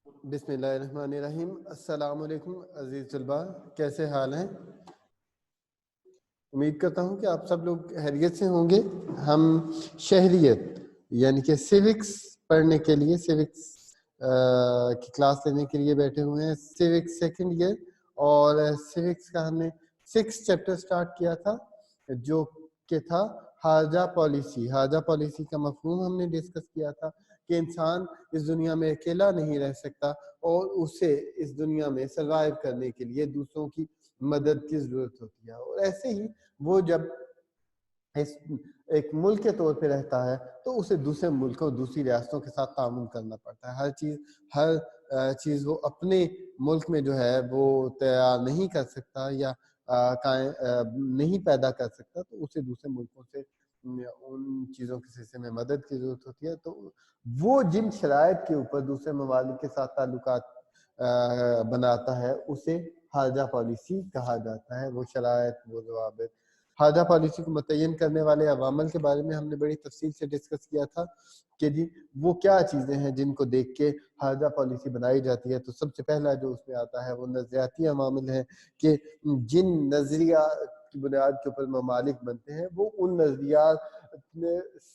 بسم اللہ الرحمن الرحیم۔ السلام علیکم عزیز طلباء، کیسے حال ہیں؟ امید کرتا ہوں کہ آپ سب لوگ خیریت سے ہوں گے۔ ہم شہریت یعنی کہ سیوکس پڑھنے کے لیے، سیوکس کی کلاس لینے کے لیے بیٹھے ہوئے ہیں، سیوکس سیکنڈ ایئر، اور سیوکس کا ہم نے 6 چیپٹر سٹارٹ کیا تھا جو کہ تھا خارجہ پالیسی۔ خارجہ پالیسی کا مفہوم ہم نے ڈسکس کیا تھا کہ انسان اس دنیا میں اکیلا نہیں رہ سکتا اور اسے اس دنیا میں سروائیو کرنے کے لیے دوسروں کی مدد کی ضرورت ہوتی ہے، اور ایسے ہی وہ جب ایک ملک کے طور پہ رہتا ہے تو اسے دوسرے ملکوں، دوسری ریاستوں کے ساتھ تعاون کرنا پڑتا ہے۔ ہر چیز وہ اپنے ملک میں جو ہے وہ تیار نہیں کر سکتا یا نہیں پیدا کر سکتا، تو اسے دوسرے ملکوں سے ان چیزوں کے سلسلے میں مدد کی ضرورت ہوتی ہے۔ تو وہ جن شرائط کے اوپر دوسرے ممالک کے ساتھ تعلقات بناتا ہے اسے خارجہ پالیسی کہا جاتا ہے۔ وہ شرائط، وہ ضوابط، خارجہ پالیسی کو متعین کرنے والے عوامل کے بارے میں ہم نے بڑی تفصیل سے ڈسکس کیا تھا کہ جی وہ کیا چیزیں ہیں جن کو دیکھ کے خارجہ پالیسی بنائی جاتی ہے۔ تو سب سے پہلا جو اس میں آتا ہے وہ نظریاتی عوامل ہیں کہ جن نظریہ کی بنیاد کے اوپر ممالک بنتے ہیں وہ ان نظریات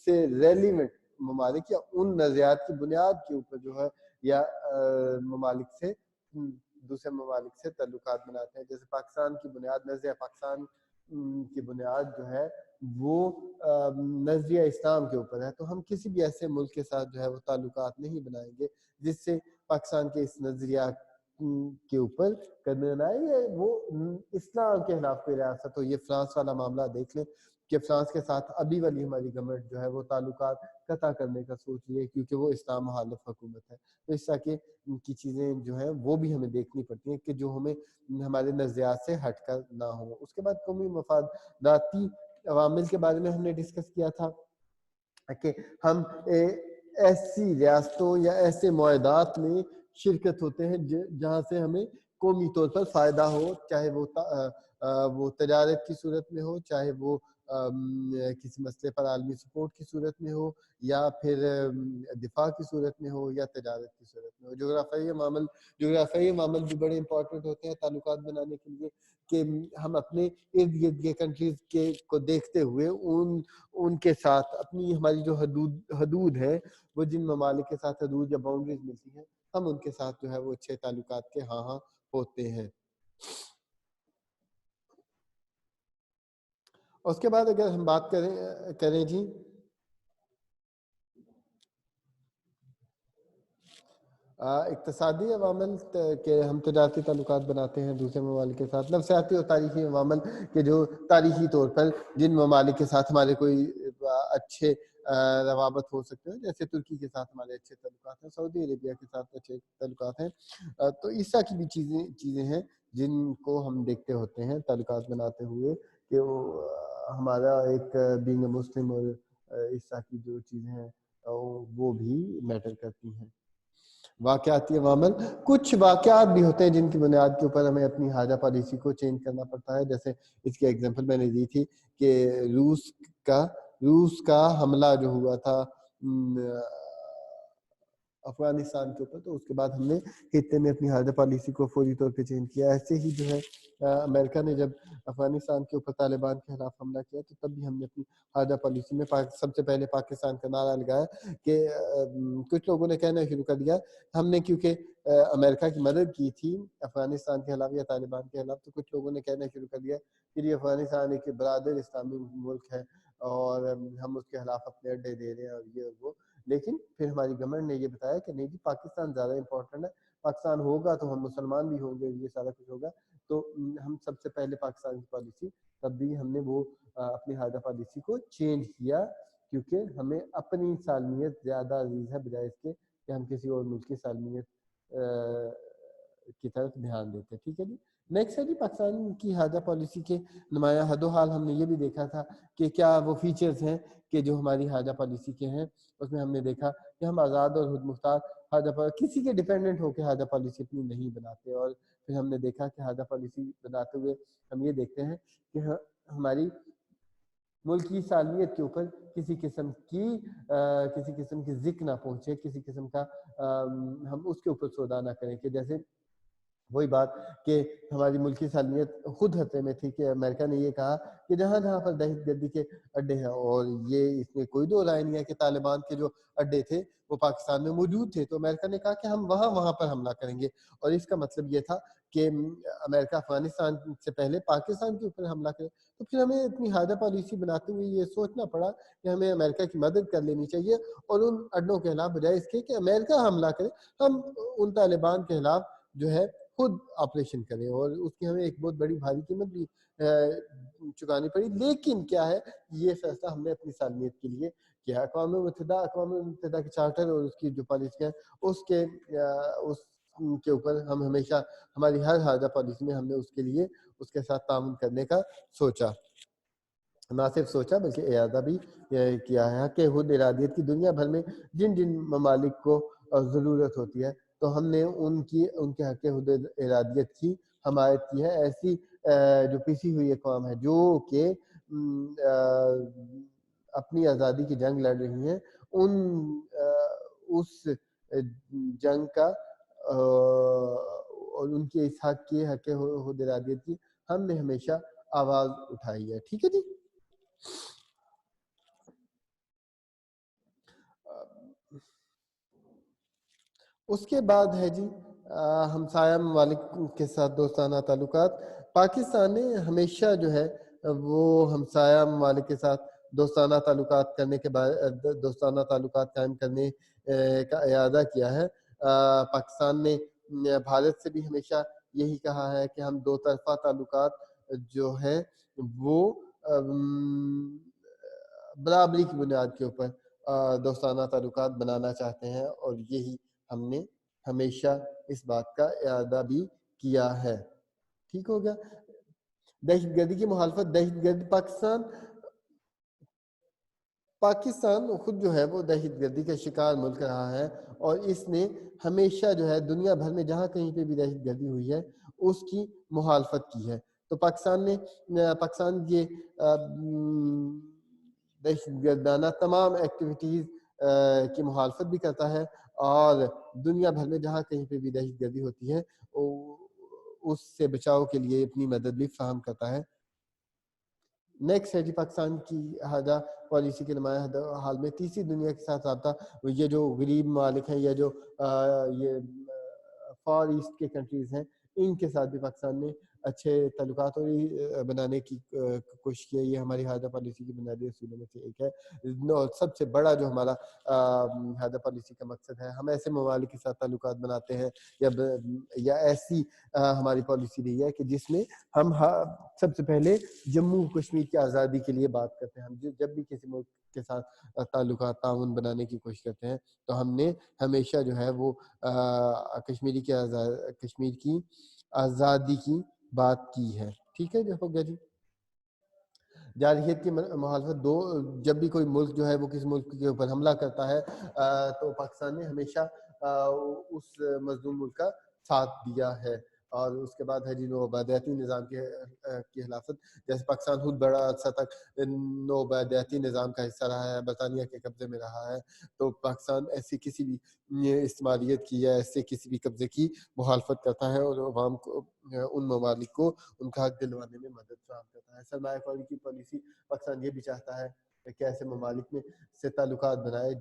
سے ریلیونٹ ممالک یا ان نظریات کی بنیاد کے اوپر جو ہے یا ممالک سے، دوسرے ممالک سے تعلقات بناتے ہیں۔ جیسے پاکستان کی بنیاد، نظریہ پاکستان کی بنیاد جو ہے وہ نظریہ اسلام کے اوپر ہے، تو ہم کسی بھی ایسے ملک کے ساتھ جو ہے وہ تعلقات نہیں بنائیں گے جس سے پاکستان کے اس نظریہ کے اوپر قدم آئے یا وہ اسلام کے خلاف کوئی ریاست ہو۔ یہ فرانس والا معاملہ دیکھ لیں کہ فرانس کے ساتھ ابھی والی ہماری گورنمنٹ جو ہے وہ تعلقات قطع کرنے کا سوچ رہی ہے کیونکہ وہ اسلام مخالف حکومت ہے۔ تو اس طرح کے کی چیزیں جو ہیں وہ بھی ہمیں دیکھنی پڑتی ہیں کہ جو ہمیں ہمارے نظریات سے ہٹ کر نہ ہو۔ اس کے بعد قومی مفاداتی عوامل کے بارے میں ہم نے ڈسکس کیا تھا کہ ہم ایسی ریاستوں یا ایسے معاہدات میں شرکت ہوتے ہیں جہاں سے ہمیں قومی طور پر فائدہ ہو، چاہے وہ تجارت کی صورت میں ہو، چاہے وہ کسی مسئلے پر عالمی سپورٹ کی صورت میں ہو، یا پھر دفاع کی صورت میں ہو، یا تجارت کی صورت میں ہو۔ جغرافیائی معامل بھی بڑے امپورٹنٹ ہوتے ہیں تعلقات بنانے کے لیے کہ ہم اپنے ارد گرد کے کنٹریز کو دیکھتے ہوئے ان کے ساتھ اپنی ہماری جو حدود ہے، وہ جن ممالک کے ساتھ حدود یا باؤنڈریز ملتی ہیں، ہم ان کے ساتھ جو ہے وہ اچھے تعلقات کے ہاں ہوتے ہیں۔ اس کے بعد اگر ہم بات کریں جی اقتصادی عوامل کہ ہم تجارتی تعلقات بناتے ہیں دوسرے ممالک کے ساتھ، نفسیاتی اور تاریخی عوامل کہ جو تاریخی طور پر جن ممالک کے ساتھ ہمارے کوئی اچھے روابط ہو سکتے ہیں، جیسے ترکی کے ساتھ ہمارے اچھے تعلقات ہیں، سعودی عربیہ کے ساتھ اچھے تعلقات ہیں۔ تو اس طرح کی بھی چیزیں ہیں جن کو ہم دیکھتے ہوتے ہیں تعلقات بناتے ہوئے کہ ہمارا ایک بینگ مسلم اور اس طرح کی جو چیزیں ہیں وہ بھی میٹر کرتی ہیں۔ واقعاتی عوامل، کچھ واقعات بھی ہوتے ہیں جن کی بنیاد کے اوپر ہمیں اپنی خارجہ پالیسی کو چینج کرنا پڑتا ہے۔ جیسے اس کی ایگزامپل میں نے دی تھی کہ روس کا حملہ جو ہوا تھا افغانستان کے اوپر، تو اس کے بعد ہم نے خطے میں اپنی خارجہ پالیسی کو فوری طور پہ چینج کیا۔ ایسے ہی جو ہے امریکہ نے جب افغانستان کے اوپر طالبان کے خلاف حملہ کیا تو تب بھی ہم نے اپنی خارجہ پالیسی میں سب سے پہلے پاکستان کا نعرہ لگایا کہ کچھ لوگوں نے کہنا شروع کر دیا ہم نے، کیونکہ امریکہ کی مدد کی تھی افغانستان کے خلاف یا طالبان کے خلاف، تو کچھ لوگوں نے کہنا شروع کر دیا کہ یہ افغانستان ایک برادر اسلامی ملک ہے اور ہم اس کے خلاف اپنے اڈے دے رہے ہیں اور یہ اور وہ۔ لیکن پھر ہماری گورنمنٹ نے یہ بتایا کہ نہیں جی، پاکستان زیادہ امپورٹنٹ ہے، پاکستان ہوگا تو ہم مسلمان بھی ہوں گے، یہ سارا کچھ ہوگا۔ تو ہم سب سے پہلے پاکستان کی پالیسی، تب بھی ہم نے وہ اپنی خارجہ پالیسی کو چینج کیا کیونکہ ہمیں اپنی سالمیت زیادہ عزیز ہے بجائے اس کے کہ ہم کسی اور ملک کی سالمیت کی طرف دھیان دیتے۔ ٹھیک ہے جی۔ نیکسٹ ہے جی پاکستان کی خارجہ پالیسی کے نمایاں حد و حال۔ ہم نے یہ بھی دیکھا تھا کہ کیا وہ فیچرز ہیں کہ جو ہماری خارجہ پالیسی کے ہیں۔ اس میں ہم نے دیکھا کہ ہم آزاد اور خود مختار خارجہ پالیسی، کسی کے ڈیپینڈنٹ ہو کے خارجہ پالیسی اپنی نہیں بناتے، اور پھر ہم نے دیکھا کہ خارجہ پالیسی بناتے ہوئے ہم یہ دیکھتے ہیں کہ ہماری ملکی سالمیت کے اوپر کسی قسم کی ذکر نہ پہنچے، کسی قسم کا ہم اس کے اوپر سودا نہ کریں کہ جیسے وہی بات کہ ہماری ملکی سالمیت خود خطرے میں تھی کہ امریکہ نے یہ کہا کہ جہاں جہاں پر دہشت گردی کے اڈے ہیں، اور یہ اس میں کوئی دو رائے نہیں ہے کہ طالبان کے جو اڈے تھے وہ پاکستان میں موجود تھے، تو امریکہ نے کہا کہ ہم وہاں پر حملہ کریں گے، اور اس کا مطلب یہ تھا کہ امریکہ افغانستان سے پہلے پاکستان کے اوپر حملہ کرے۔ تو پھر ہمیں اتنی ہادہ پالیسی بناتے ہوئے یہ سوچنا پڑا کہ ہمیں امریکہ کی مدد کر لینی چاہیے، اور ان اڈوں کے خلاف بجائے اس کے کہ امریکہ حملہ کرے، ہم ان طالبان کے خلاف جو ہے خود آپریشن کریں، اور اس کی ہمیں ایک بہت بڑی بھاری قیمت بھی چکانی پڑی۔ لیکن کیا ہے، یہ فیصلہ ہم نے اپنی سالمیت کے لیے کیا۔ اقوام متحدہ کے چارٹر اور اس کی جو پالیسیاں اس کے اوپر ہم ہمیشہ ہماری ہر حاجہ پالیسی میں ہم نے اس کے ساتھ تعاون کرنے کا سوچا، نہ صرف سوچا بلکہ ارادہ بھی کیا ہے کہ خود ارادیت کی دنیا بھر میں جن ممالک کو ضرورت ہوتی ہے تو ہم نے ان کے حق خود ارادیت کی حمایت کی ہے۔ ایسی جو پیسی ہوئی اقوام ہے جو کہ اپنی آزادی کی جنگ لڑ رہی ہیں، اس جنگ کا اور ان کے اس حق خود ارادیت کی ہم نے ہمیشہ آواز اٹھائی ہے۔ ٹھیک ہے جی۔ اس کے بعد ہے جی ہمسایہ ممالک کے ساتھ دوستانہ تعلقات۔ پاکستان نے ہمیشہ جو ہے وہ ہمسایہ ممالک کے ساتھ دوستانہ تعلقات قائم کرنے کا ارادہ کیا ہے۔ پاکستان نے بھارت سے بھی ہمیشہ یہی کہا ہے کہ ہم دو طرفہ تعلقات جو ہیں وہ برابری کی بنیاد کے اوپر دوستانہ تعلقات بنانا چاہتے ہیں، اور یہی ہم نے ہمیشہ اس بات کا ارادہ بھی کیا ہے۔ ٹھیک ہو گیا۔ دہشت گردی کی مخالفت۔ دہشت گرد پاکستان خود جو ہے وہ دہشت گردی کا شکار ملک رہا ہے، اور اس نے ہمیشہ جو ہے دنیا بھر میں جہاں کہیں پہ بھی دہشت گردی ہوئی ہے اس کی مخالفت کی ہے۔ تو پاکستان یہ دہشت گردانہ تمام ایکٹیویٹیز کی مخالفت بھی کرتا ہے، اور دنیا بھر میں جہاں کہیں پہ بھی دہشت گردی ہوتی ہے اس سے بچاؤ کے لیے اپنی مدد بھی فراہم کرتا ہے۔ نیکسٹ ہے جی پاکستان کی حاجہ پالیسی کے نمایاں حال میں تیسری دنیا کے ساتھ رابطہ۔ یہ جو غریب ممالک ہیں یا جو یہ فار ایسٹ کے کنٹریز ہیں، ان کے ساتھ بھی پاکستان نے اچھے تعلقات اور بنانے کی کوشش کی ہے۔ یہ ہماری حاجہ پالیسی کی بنیادی اصولوں میں سے ایک ہے، اور سب سے بڑا جو ہمارا حاجہ پالیسی کا مقصد ہے، ہم ایسے ممالک کے ساتھ تعلقات بناتے ہیں یا ایسی ہماری پالیسی رہی ہے کہ جس میں ہم سب سے پہلے جموں کشمیر کی آزادی کے لیے بات کرتے ہیں۔ ہم جب بھی کسی ملک کے ساتھ تعاون بنانے کی کوشش کرتے ہیں تو ہم نے ہمیشہ جو ہے وہ کشمیر کی آزادی کی بات کی ہے۔ ٹھیک ہے جی، ہو گیا جی۔ جارحیت کی مخالفت۔ جب بھی کوئی ملک جو ہے وہ کسی ملک کے اوپر حملہ کرتا ہے تو پاکستان نے ہمیشہ اس مظلوم ملک کا ساتھ دیا ہے۔ اور اس کے بعد ہے جی نوآبادیاتی نظام کی خلافت۔ جیسے پاکستان خود بڑا عرصہ تک نوآبادیاتی نظام کا حصہ رہا ہے، برطانیہ کے قبضے میں رہا ہے، تو پاکستان ایسی کسی بھی استعماریت کی یا ایسے کسی بھی قبضے کی مخالفت کرتا ہے، اور عوام کو ان ممالک کو ان کا حق دلوانے میں مدد فراہم کرتا ہے۔ سرمایہ کاری کی پالیسی۔ پاکستان یہ بھی چاہتا ہے کہ ایسے ممالک میں سے تعلقات بنائے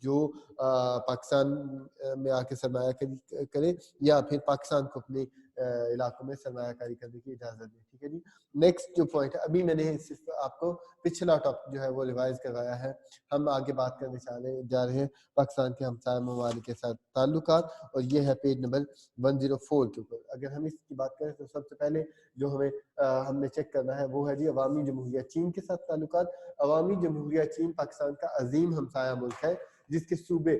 جو پاکستان میں آ کے سرمایہ کاری کرے، یا پھر پاکستان کو اپنے علاقوں میں سرمایہ کاری کرنے کی اجازت دے۔ ٹھیک ہے جی۔ نیکسٹ جو پوائنٹ ہے، ابھی میں نے صرف آپ کو پچھلا ٹاپک جو ہے وہ ریوائز کروایا ہے، ہم آگے بات کرنے جا رہے ہیں پاکستان کے ہمسایہ ممالک کے ساتھ تعلقات، اور یہ ہے پیج نمبر 104 کے اوپر۔ اگر ہم اس کی بات کریں تو سب سے پہلے جو ہم نے چیک کرنا ہے وہ ہے جی عوامی جمہوریہ چین کے ساتھ تعلقات۔ عوامی جمہوریہ چین پاکستان کا عظیم ہمسایہ ملک ہے، جس کے صوبے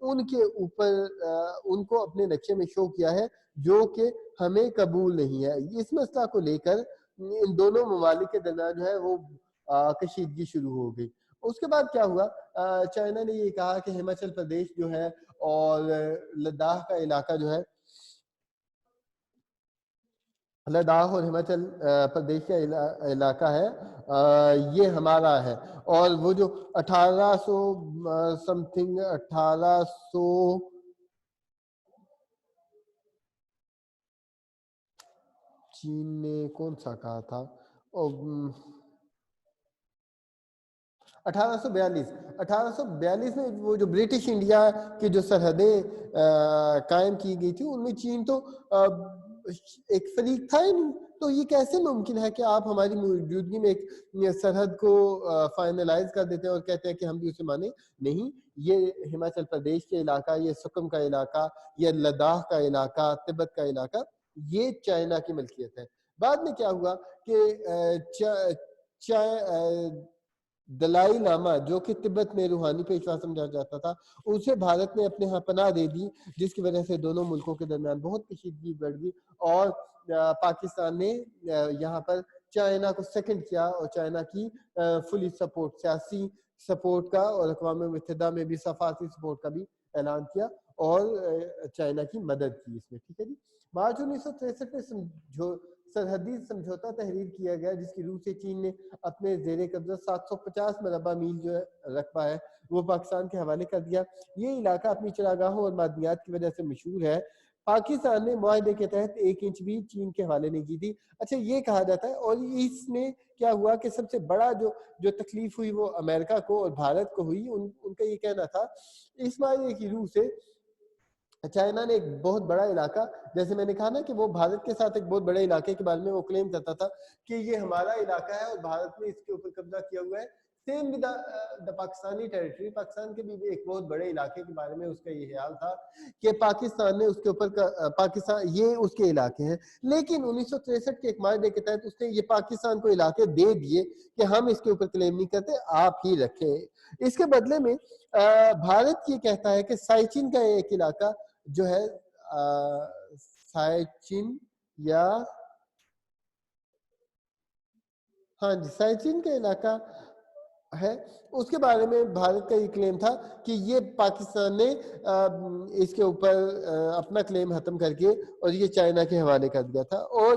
ان کے اوپر ان کو اپنے نقشے میں شو کیا ہے جو کہ ہمیں قبول نہیں ہے. اس مسئلہ کو لے کر ان دونوں ممالک کے درمیان جو ہے وہ کشیدگی شروع ہو گئی. اس کے بعد کیا ہوا, چائنا نے یہ کہا کہ ہماچل پردیش جو ہے اور لداخ کا علاقہ جو ہے, لداخ اور ہماچل پردیش کا علاقہ ہے, یہ ہمارا ہے. اور وہ جو 1800 سم تھنگ 1800 چین نے کون سا کہا تھا, 1842 میں وہ جو برٹش انڈیا کی جو سرحدیں قائم کی گئی تھی ان میں چین تو ایک فریق تھا ہی نہیں. تو یہ کیسے ممکن ہے کہ آپ ہماری موجودگی میں ایک سرحد کو فائنلائز کر دیتے ہیں اور کہتے ہیں کہ ہم بھی اسے مانیں نہیں. یہ ہماچل پردیش کے علاقہ, یہ سکم کا علاقہ, یہ لداخ کا علاقہ, تبت کا علاقہ, یہ چائنا کی ملکیت ہے. بعد میں کیا ہوا کہ دلائی لامہ جو کہ تبت میں روحانی پیشوا سمجھا جاتا تھا, اسے بھارت نے اپنے ہاں پناہ دے دی, جس کی وجہ سے دونوں ملکوں کے درمیان بہت کشیدگی بڑھ گئی. اور پاکستان نے یہاں پر چائنا کو سیکنڈ کیا اور چائنا کی فلی سپورٹ, سیاسی سپورٹ کا اور اقوام متحدہ میں بھی سفارتی سپورٹ کا بھی اعلان کیا اور چائنا کی مدد کی اس میں. ٹھیک ہے جی. مارچ 1963 میں سرحدی سمجھوتا تحریر کیا گیا, جس کی روح سے چین نے اپنے زیر قبضہ 750 مربع میل جو رقبہ ہے وہ پاکستان کے حوالے کر دیا. یہ علاقہ اپنی چراگاہوں اور معدنیات کی وجہ سے مشہور ہے. پاکستان نے معاہدے کے تحت 1 انچ بھی چین کے حوالے نہیں کی تھی. اچھا, یہ کہا جاتا ہے, اور اس میں کیا ہوا کہ سب سے بڑا جو تکلیف ہوئی وہ امریکہ کو اور بھارت کو ہوئی. ان کا یہ کہنا تھا اس معاہدے کی روح سے چائنا نے ایک بہت بڑا علاقہ, جیسے میں نے کہا نا کہ وہ بھارت کے ساتھ ایک بہت بڑے علاقے کے بارے میں وہ کلیم کرتا تھا کہ یہ ہمارا علاقہ ہے اور بھارت نے اس کے اوپر قبضہ کیا ہوا ہے. Same with the Pakistani territory, Pakistan کے بھی ایک بہت بڑے علاقے کے بارے میں اس کا یہ خیال تھا کہ پاکستان نے اس کے اوپر پاکستان یہ اس کے علاقے ہیں. لیکن 1963 کے ایک معاہدے کے تحت اس نے یہ پاکستان کو علاقے دے دیے کہ ہم اس کے اوپر کلیم نہیں کرتے, آپ ہی رکھیں. اس کے بدلے میں بھارت یہ کہتا ہے کہ سائچن کا ایک علاقہ جو ہے سائچن یا ہاں جی سائچن کا علاقہ ہے, اس کے بارے میں بھارت کا یہ کلیم تھا کہ یہ پاکستان نے اس کے اوپر اپنا کلیم ختم کر کے اور یہ چائنا کے حوالے کر دیا تھا. اور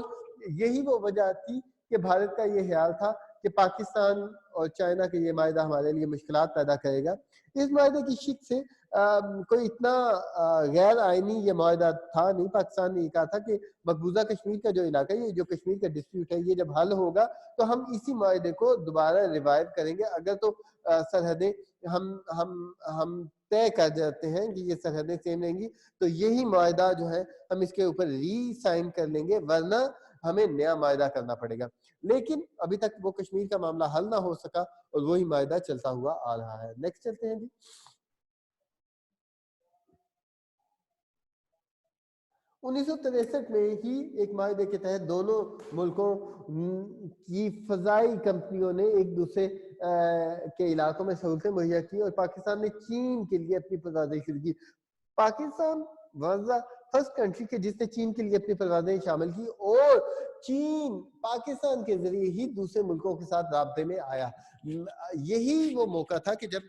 یہی وہ وجہ تھی کہ بھارت کا یہ خیال تھا کہ پاکستان اور چائنا کا یہ معاہدہ ہمارے لیے مشکلات پیدا کرے گا. اس معاہدے کی شک سے کوئی اتنا غیر آئینی یہ معاہدہ تھا نہیں. پاکستان نے یہ کہا تھا کہ مقبوضہ کشمیر کا جو علاقہ ہے, یہ جو کشمیر کا ڈسپیوٹ ہے, یہ جب حل ہوگا تو ہم اسی معاہدے کو دوبارہ ریوائو کریں گے. اگر تو سرحدیں ہم طے کر جاتے ہیں کہ یہ سرحدیں سیم رہیں گی تو یہی معاہدہ جو ہے ہم اس کے اوپر ری سائن کر لیں گے, ورنہ ہمیں نیا معاہدہ کرنا پڑے گا. لیکن ابھی تک وہ کشمیر کا معاملہ حل نہ ہو سکا اور وہی معاہدہ چلتا ہوا آ رہا ہے. نیکسٹ چلتے ہیں جی. 1963 میں ہی ایک معاہدے کے تحت دونوں ملکوں کی فضائی کمپنیوں نے ایک دوسرے کے علاقوں میں سہولتیں مہیا کی اور پاکستان نے چین کے لیے اپنی پروازیں شروع کی. Pakistan was the first country کہ جس نے چین کے لیے اپنی پروازیں شامل کی اور چین پاکستان کے ذریعے ہی دوسرے ملکوں کے ساتھ رابطے میں آیا. یہی وہ موقع تھا کہ جب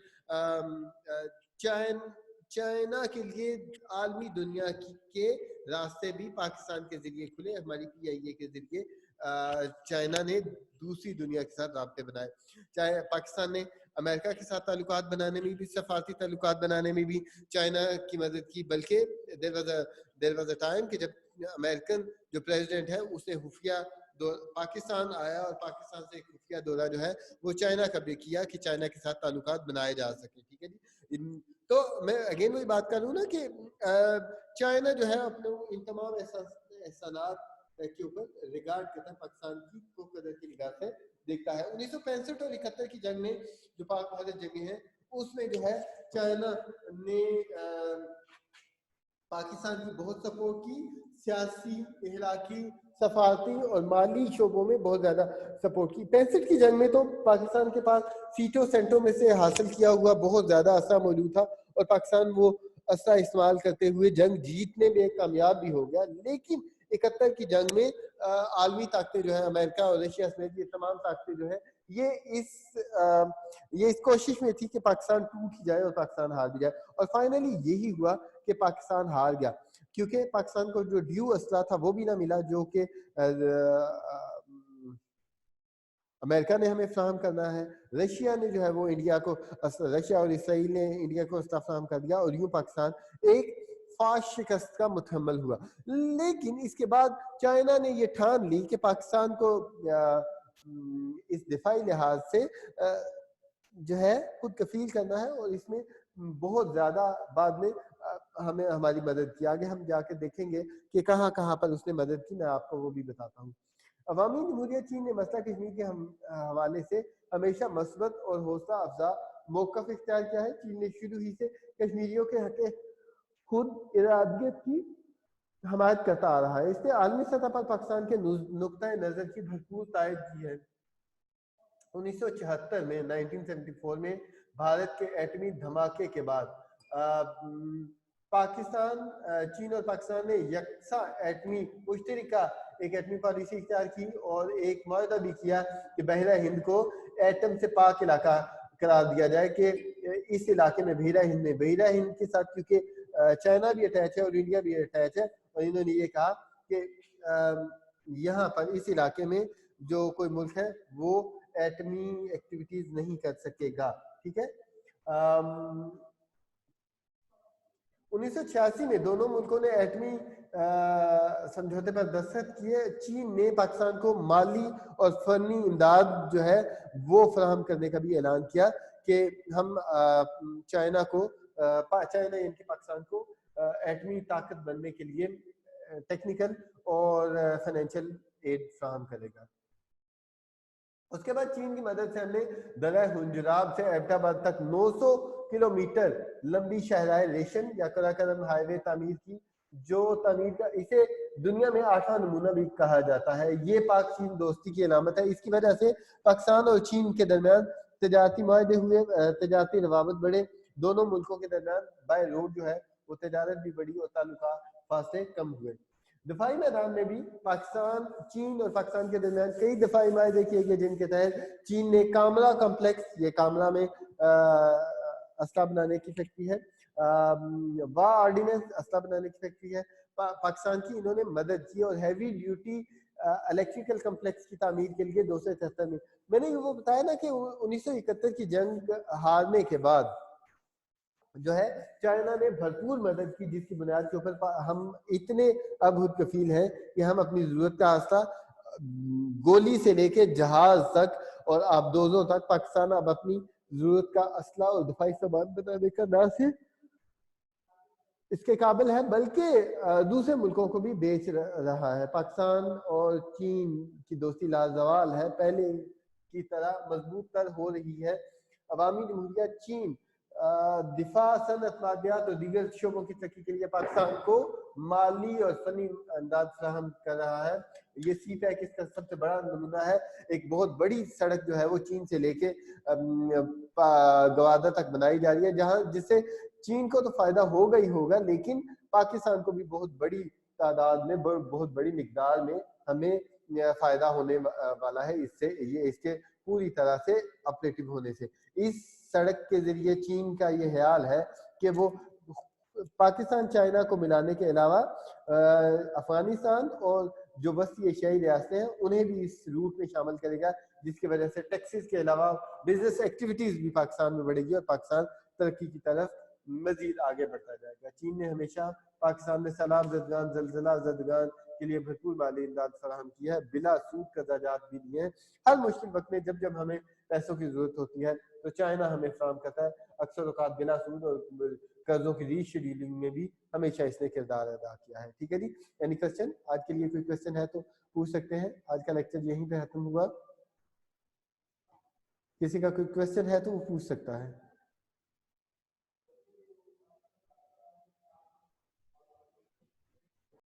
چائنا کے لیے عالمی دنیا کے راستے بھی پاکستان کے ذریعے کھلے. ہماری پی آئی اے کے ذریعے چائنا نے دوسری دنیا کے ساتھ رابطے بنائے. چاہے پاکستان نے امریکہ کے ساتھ تعلقات بنانے میں بھی, سفارتی تعلقات بنانے میں بھی چائنا کی مدد کی. بلکہ دیر واز اے ٹائم کہ جب امریکن جو پریزیڈنٹ ہے اس نے خفیہ پاکستان آیا اور پاکستان سے ایک خفیہ دورہ جو ہے وہ چائنا کا بھی کیا کہ چائنا کے ساتھ تعلقات بنائے جا سکیں. ٹھیک ہے جی. تو میں اگین وہی بات کروں نا کہ چائنا جو ہے اپنے ان تمام احسانات کے اوپر ریگارڈ کرتا ہے, پاکستان کی کو قدر کی نگاہ سے دیکھتا ہے. 1965 اور 71 کی جنگ میں جو پاک بھارت جنگیں ہیں اس میں جو ہے چائنا نے پاکستان کی بہت سپورٹ کی, سیاسی, اخلاقی, سفارتی اور مالی شعبوں میں بہت زیادہ سپورٹ کی. 65 کی جنگ میں تو پاکستان کے پاس سیٹوں سینٹوں میں سے حاصل کیا ہوا بہت زیادہ اسلحہ موجود تھا اور پاکستان وہ اسلحہ استعمال کرتے ہوئے جنگ جیتنے میں کامیاب بھی ہو گیا. لیکن 71 کی جنگ میں عالمی طاقتیں جو ہے امریکہ اور رشیا سمیت یہ تمام طاقتیں جو ہے یہ اس کوشش میں تھی کہ پاکستان ٹوٹ جائے اور پاکستان ہار بھی جائے. اور فائنلی یہی ہوا کہ پاکستان ہار گیا, کیونکہ پاکستان کو جو ڈیو اسلحہ تھا وہ بھی نہ ملا جو کہ امریکہ نے ہمیں فراہم کرنا ہے. رشیا نے جو ہے وہ انڈیا کو, رشیا اور اسرائیل نے انڈیا کو اسلحہ فراہم کر دیا, اور یوں پاکستان ایک فاش شکست کا متحمل ہوا. لیکن اس کے بعد چائنا نے یہ ٹھان لی کہ پاکستان کو اس دفاعی لحاظ سے جو ہے خود کفیل کرنا ہے, اور اس میں بہت زیادہ بعد میں ہمیں ہماری مدد کی. آگے ہم جا کے دیکھیں گے کہ کہاں کہاں پر اس نے مدد کی, میں آپ کو وہ بھی بتاتا ہوں. عوامی جمہوریہ چین نے مسئلہ کشمیر کے حوالے سے ہمیشہ مثبت اور حوصلہ افزا موقف اختیار کیا ہے. چین نے شروع ہی سے کشمیریوں کے حق خود ارادیت کی حمایت کرتا آ رہا ہے. اس نے عالمی سطح پر پاکستان کے نقطۂ نظر کی بھرپور تائید کی ہے. 1974 میں 1974 میں بھارت کے ایٹمی دھماکے کے بعد پاکستان, چین اور پاکستان نے یکساں ایٹمی مشترکہ ایک ایٹمی پالیسی اختیار کی اور ایک معاہدہ بھی کیا کہ بحیرہ ہند کو ایٹم سے پاک علاقہ قرار دیا جائے, کہ اس علاقے میں بحیرہ ہند کے ساتھ کیونکہ چائنا بھی اٹیچ ہے اور انڈیا بھی اٹیچ ہے, اور انہوں نے یہ کہا کہ یہاں پر اس علاقے میں جو کوئی ملک ہے وہ ایٹمی ایکٹیویٹیز نہیں کر سکے گا. ٹھیک ہے. 1986 میں دونوں ملکوں نے ایٹمی سمجھوتے پر دستخط کیے. چین نے پاکستان کو مالی اور فنی امداد جو ہے وہ فراہم کرنے کا بھی اعلان کیا کہ ہم چائنا یعنی کہ پاکستان کو ایٹمی طاقت بننے کے لیے ٹیکنیکل اور فائنینشیل ایڈ فراہم کرے گا. اس کے بعد چین کی مدد سے ہم نے درہ ہنجراب سے ایبٹ آباد تک 900 کلومیٹر لمبی شاہراہ ریشم یا قراقرم ہائی وے تعمیر کی, جو تعمیر کا اسے دنیا میں 8واں نمونہ بھی کہا جاتا ہے. یہ پاک چین دوستی کی علامت ہے. اس کی وجہ سے پاکستان اور چین کے درمیان تجارتی معاہدے ہوئے, تجارتی روابط بڑھے, دونوں ملکوں کے درمیان بائی روڈ جو ہے وہ تجارت بھی بڑھی اور تعلقات فاصلے کم ہوئے. دفاعی میدان میں بھی چین اور پاکستان کے درمیان کئی دفاعی معاہدے کیے گئے, جن کے تحت چین نے کاملا کمپلیکس, یہ کاملا میں اسلحہ بنانے کی فیکٹری ہے, وا آرڈیننس اسلحہ بنانے کی فیکٹری ہے, پاکستان کی انہوں نے مدد کی, اور ہیوی ڈیوٹی الیکٹریکل کمپلیکس کی تعمیر کے لیے 273 میں نے وہ بتایا نا کہ 1971 کی جنگ ہارنے کے بعد جو ہے چائنا نے بھرپور مدد کی, جس کی بنیاد کے اوپر ہم اتنے اب خود کفیل ہیں کہ ہم اپنی ضرورت کا اسلحہ گولی سے لے کے جہاز تک اور آبدوزوں تک پاکستان اب اپنی ضرورت کا اسلحہ اور دفاعی سامان بنانے کا نہ صرف اس کے قابل ہے بلکہ دوسرے ملکوں کو بھی بیچ رہا ہے. پاکستان اور چین کی دوستی لازوال ہے, پہلے کی طرح مضبوط تر ہو رہی ہے. عوامی جمہوریہ چین دفاع, صنعت, مادیات اور دیگر شعبوں کی ترقی کے لیے پاکستان کو مالی اور فنی امداد فراہم کر رہا ہے. یہ سی پیک اس کا سب سے بڑا نمونہ ہے. ایک بہت بڑی سڑک جو ہے وہ چین سے لے کے گوادر تک بنائی جا رہی ہے, جس سے چین کو تو فائدہ ہوگا ہی ہوگا, لیکن پاکستان کو بھی بہت بڑی تعداد میں, بہت بڑی مقدار میں ہمیں فائدہ ہونے والا ہے اس سے, یہ اس کے پوری طرح سے آپریٹو ہونے سے. اس سڑک کے ذریعے چین کا یہ خیال ہے کہ وہ پاکستان چائنا کو ملانے کے علاوہ افغانستان اور جو وسطی ایشیائی ریاستیں ہیں انہیں بھی اس روٹ میں شامل کرے گا, جس کی وجہ سے ٹیکسز کے علاوہ بزنس ایکٹیویٹیز بھی پاکستان میں بڑھے گی اور پاکستان ترقی کی طرف مزید آگے بڑھتا جائے گا. چین نے ہمیشہ پاکستان میں سیلاب زدگان, زلزلہ زدگان کے لیے بھرپور مالی امداد فراہم کی ہے, بلا سود قرضہ جات بھی دیے ہیں. ہر مشکل وقت میں جب ہمیں پیسوں کی ضرورت ہوتی ہے تو چائنا ہمیں فراہم کرتا ہے. اکثر اوقات بلا سود اور قرضوں کی ری شیڈولنگ میں بھی ہمیشہ اس نے کردار ادا کیا ہے. ٹھیک ہے جی, اینی کوسچن؟ آج کے لیے کوئی کوسچن ہے تو پوچھ سکتے ہیں. آج کا لیکچر یہیں پہ ختم ہوا. کسی کا کوئی کوسچن ہے تو وہ پوچھ سکتا ہے.